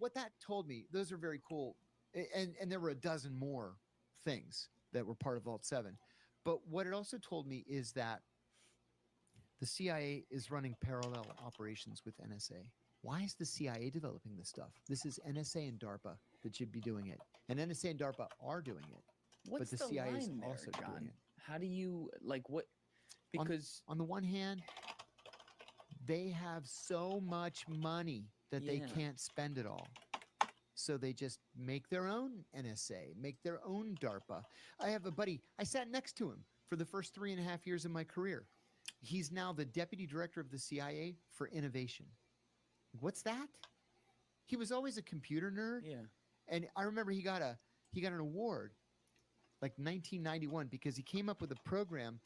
what that told me, those are very cool. And there were a dozen more things that were part of Vault 7. But what it also told me is that the CIA is running parallel operations with NSA. Why is the CIA developing this stuff? This is NSA and DARPA that should be doing it. And NSA and DARPA are doing it. What's but the the CIA is line there, also John? doing it. How do you like what? Because on the one hand, they have so much money that they can't spend it all. So they just make their own NSA, make their own DARPA. I have a buddy, I sat next to him for the first 3.5 years of my career. He's now the deputy director of the CIA for innovation. What's that? He was always a computer nerd. Yeah. And I remember he got an award like 1991 because he came up with a program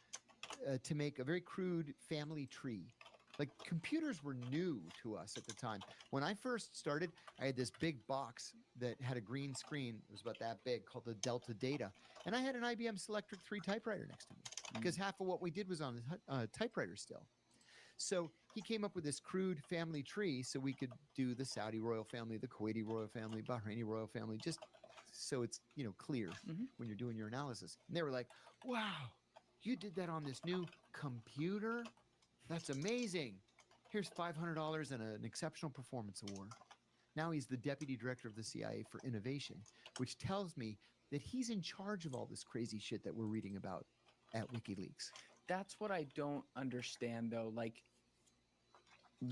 to make a very crude family tree. Like computers were new to us at the time. When I first started, I had this big box that had a green screen. It was about that big, called the Delta Data. And I had an IBM Selectric 3 typewriter next to me because half of what we did was on the typewriter still. So he came up with this crude family tree so we could do the Saudi royal family, the Kuwaiti royal family, Bahraini royal family, just so it's, clear when you're doing your analysis. And they were like, wow, you did that on this new computer? That's amazing. Here's $500 and an exceptional performance award. Now he's the deputy director of the CIA for innovation, which tells me that he's in charge of all this crazy shit that we're reading about at WikiLeaks. That's what I don't understand, though. Like,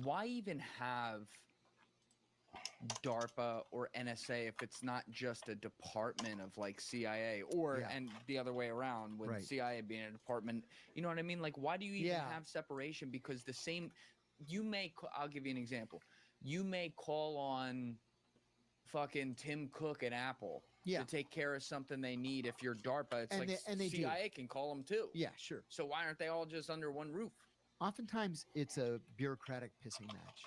why even have DARPA or NSA if it's not just a department of like CIA or and the other way around with CIA being a department? You know what I mean? Like, why do you even have separation? Because the same, I'll give you an example. You may call on fucking Tim Cook at Apple to take care of something they need. If you're DARPA, it's and CIA can call them too. Yeah, sure. So why aren't they all just under one roof? Oftentimes it's a bureaucratic pissing match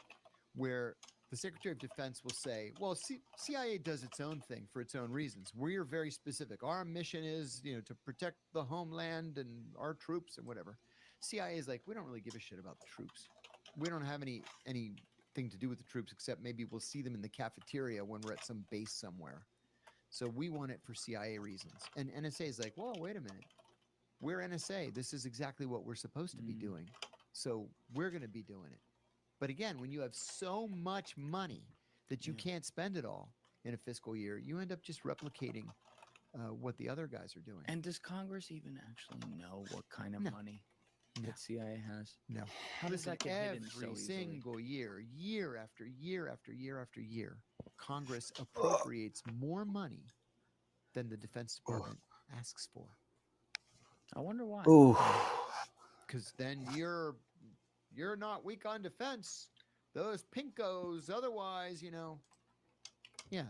where the Secretary of Defense will say, well, CIA does its own thing for its own reasons. We're very specific. Our mission is, to protect the homeland and our troops and whatever. CIA is like, we don't really give a shit about the troops. We don't have anything to do with the troops except maybe we'll see them in the cafeteria when we're at some base somewhere. So we want it for CIA reasons. And NSA is like, whoa, wait a minute. We're NSA. This is exactly what we're supposed to be doing. So we're going to be doing it. But again, when you have so much money that you can't spend it all in a fiscal year, you end up just replicating what the other guys are doing. And does Congress even actually know what kind of money that CIA has? No. How does that get hidden so every easily? single year, year after year after year after year, Congress appropriates more money than the Defense Department asks for. I wonder why. Because then you're not weak on defense. Those pinkos, otherwise, yeah.